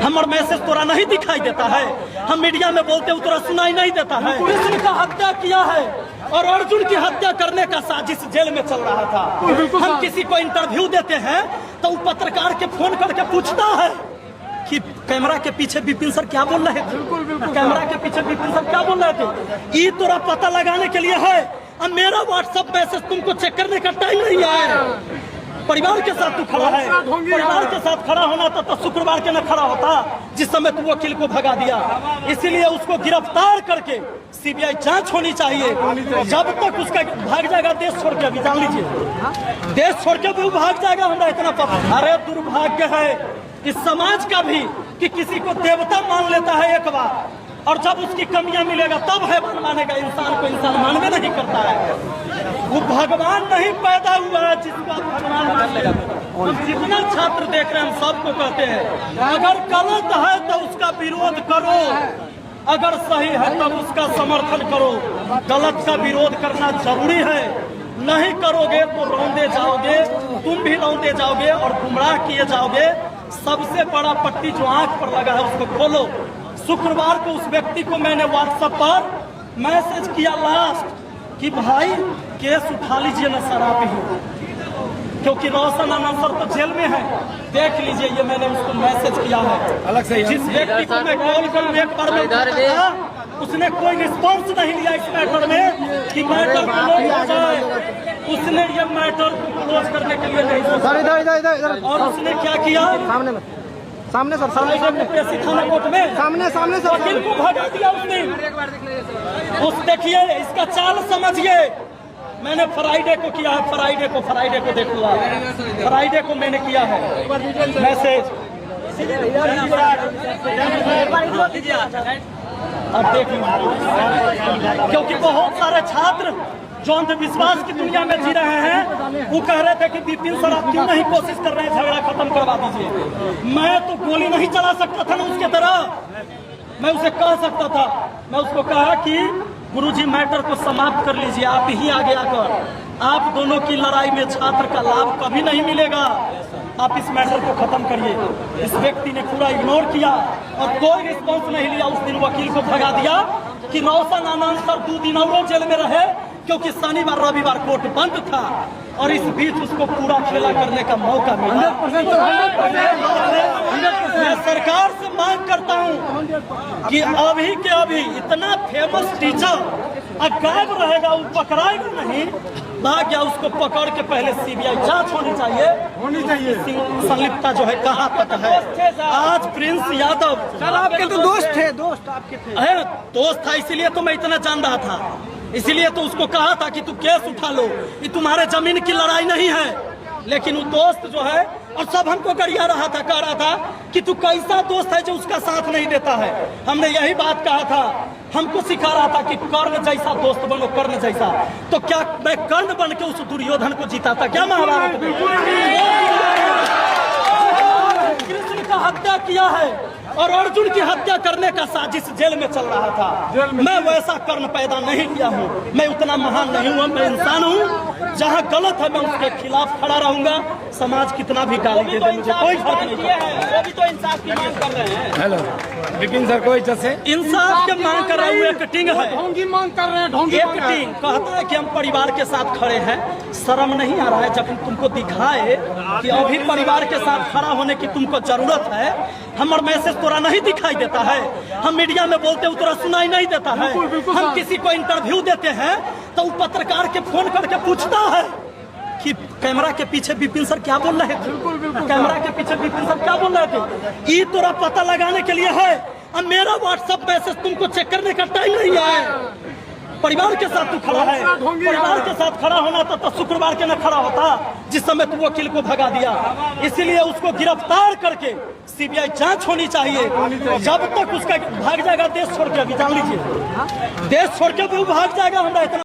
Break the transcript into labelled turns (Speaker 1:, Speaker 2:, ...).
Speaker 1: हमार मैसेज तोरा नहीं दिखाई देता है। हम मीडिया में बोलते हैं तोरा सुनाई नहीं देता है। कृष्ण का हत्या किया है और अर्जुन की हत्या करने का साजिश जेल में चल रहा था। हम किसी को इंटरव्यू देते हैं तो वो पत्रकार के फोन करके पूछता है कि कैमरा के पीछे विपिन सर क्या बोल रहे थे, कैमरा के पीछे विपिन सर क्या बोल रहे थे। ये तोरा पता लगाने के लिए है। अब मेरा व्हाट्सएप मैसेज तुमको चेक करने का टाइम नहीं है। परिवार के साथ तू खड़ा है, परिवार के साथ खड़ा होना था तो शुक्रवार के न खड़ा होता जिस समय तू वकील को भगा दिया। इसीलिए उसको गिरफ्तार करके सीबीआई जांच होनी चाहिए। जब तक उसका भाग जाएगा देश छोड़ के, अभी जान लीजिए, देश छोड़ के भी भाग जाएगा, हमारा इतना पता। अरे दुर्भाग्य है इस समाज का भी कि किसी को देवता मान लेता है एक बार, और जब उसकी कमियां मिलेगा तब हैवान मानेगा। इंसान को इंसान मानवे नहीं करता है। वो भगवान नहीं पैदा हुआ है जिसको आप भगवान मान लेगा। हम जितना छात्र देख रहे हैं हम सबको कहते हैं अगर गलत है तो उसका विरोध करो, अगर सही है तब उसका समर्थन करो। गलत का विरोध करना जरूरी है, नहीं करोगे तो रौंदे जाओगे, तुम भी रौंदे जाओगे और गुमराह किए जाओगे। सबसे बड़ा पट्टी जो आंख पर लगा है उसको खोलो। शुक्रवार को उस व्यक्ति को मैंने व्हाट्सएप पर मैसेज किया लास्ट कि भाई केस उठा लीजिए ना सर आप ही, क्योंकि रोशन आनंद सर तो जेल में है। देख लीजिए ये मैंने उसको मैसेज किया है अलग से। जिस व्यक्ति को मैं कॉल करूँ एक बार में था, उसने कोई रिस्पॉन्स नहीं लिया इस मैटर में कि मैटर क्लोज हो जाए। उसने ये मैटर को क्लोज करने के लिए नहीं सोचा और उसने क्या किया,
Speaker 2: सामने सर,
Speaker 1: थाना कोर्ट में
Speaker 2: सामने सर,
Speaker 1: वकील को भगा दिया उसने। उस देखिए इसका चाल समझिए। मैंने फ्राइडे को किया है, फ्राइडे को देखूंगा, फ्राइडे को मैंने किया है मैसेज। अब देख क्योंकि बहुत सारे छात्र जो अंधविश्वास की दुनिया में जी रहे हैं वो कह रहे थे कि विपिन सर आप क्यों नहीं कोशिश कर रहे हैं झगड़ा खत्म करवा दीजिए। मैं तो गोली नहीं चला सकता था ना उसके तरह, मैं उसे कह सकता था। मैं उसको कहा कि गुरुजी मैटर को समाप्त कर लीजिए, आप ही आगे आकर आप दोनों की लड़ाई में छात्र का लाभ कभी नहीं मिलेगा, आप इस मैटर को खत्म करिए। इस व्यक्ति ने पूरा इग्नोर किया और कोई रिस्पॉन्स नहीं लिया। उस दिन वकील को भगा दिया कि रोशन आनंद सर 2 दिन और जेल में रहे क्योंकि शनिवार रविवार कोर्ट बंद था और इस बीच उसको पूरा खेला करने का मौका मिला। मैं सरकार से मांग करता हूं कि अभी के अभी इतना फेमस टीचर अब गायब रहेगा, वो पकड़ाएगा नहीं, भाग गया, उसको पकड़ के पहले सीबीआई जांच होनी चाहिए। संलिप्तता जो है कहाँ तक है। आज प्रिंस यादव
Speaker 2: सर आपके तो दोस्त थे, दोस्त आपके थे,
Speaker 1: दोस्त था, इसीलिए तो मैं इतना जान रहा था, इसीलिए तो उसको कहा था कि तू केस उठा लो, ये तुम्हारे जमीन की लड़ाई नहीं है। लेकिन वो दोस्त जो है और सब हमको गरिया रहा था, कह रहा था कि तू कैसा दोस्त है जो उसका साथ नहीं देता है। हमने यही बात कहा था, हमको सिखा रहा था कि कर्ण जैसा दोस्त बनो, कर्ण जैसा। तो क्या मैं कर्ण बन के उस दुर्योधन को जीता था क्या महाभारत में? कृष्ण का हत्या किया है और अर्जुन की हत्या करने का साजिश जेल में चल रहा था। मैं वैसा कर्ण पैदा नहीं किया हूँ, मैं उतना महान नहीं हूँ, मैं इंसान हूँ। जहाँ गलत है मैं उसके खिलाफ खड़ा रहूंगा। समाज कितना भी गाली दे दे मुझे कोई फर्क नहीं पड़ता।
Speaker 3: अभी तो इंसाफ की मांग कर रहे हैं।
Speaker 2: हेलो विपिन सर को इज्जत से
Speaker 1: इंसाफ के मांग कर रहे हैं, कटिंग है,
Speaker 2: ढोंगी मांग कर रहे हैं, ढोंगी
Speaker 1: कटिंग कहता है कि हम परिवार के साथ खड़े हैं। शर्म नहीं आ रहा है जब तुमको दिखाए कि अभी परिवार के साथ खड़ा होने की तुमको जरूरत है। हमारा मैसेज तोरा नहीं दिखाई देता है। हम मीडिया में बोलते हैं तोरा सुनाई नहीं देता है। हम किसी को इंटरव्यू देते हैं तो वो पत्रकार के फोन करके पूछता है कि कैमरा के पीछे विपिन सर क्या बोल रहे थे, कैमरा के पीछे विपिन सर क्या बोल रहे थे। ये तोरा पता लगाने के लिए है। अब मेरा व्हाट्सएप मैसेज तुमको चेक करने का टाइम नहीं है। परिवार के साथ तू खड़ा है, परिवार के साथ खड़ा होना था तो शुक्रवार के न खड़ा होता जिस समय तू वकील को भगा दिया। इसीलिए उसको गिरफ्तार करके सीबीआई जांच होनी चाहिए। जब तक उसका भाग जाएगा देश छोड़ के, अभी जान लीजिए, देश छोड़ के भी भाग जाएगा, हमारा इतना